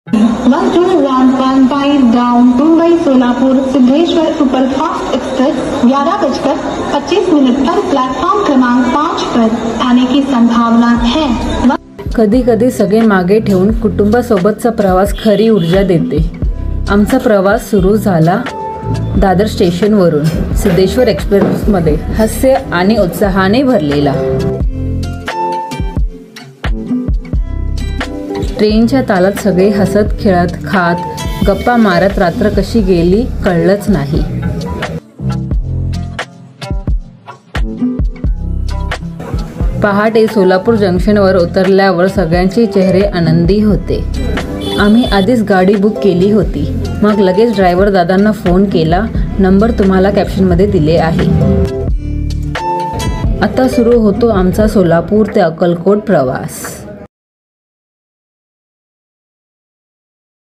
1215 down Mumbai Solapur Siddheshwar superfast express 11:25 पर platform क्रमांक 5 पर आने की संभावना है। कधी कधी सगळे मागे ठेवून कुटुंबासोबतचा प्रवास खरी ऊर्जा देते। आमचा प्रवास सुरू झाला दादर स्टेशनवरून सिद्धेश्वर एक्सप्रेसमध्ये हास्य आणि उत्साहाने भरलेला। ट्रेनच्या तालात सगळे हसत खेळत खात गप्पा मारत रात्र कशी गेली कळलंच नाही। पहाटे सोलापूर जंक्शनवर उतरल्यावर सगळ्यांचे चेहरे आनंदी होते। आम्ही आधीच गाडी बुक केली होती। मग लगेच ड्रायव्हर दादांना फोन केला, नंबर तुम्हाला कॅप्शनमध्ये दिले आहे। आता सुरू होतो आमचा सोलापूर ते अक्कलकोट प्रवास।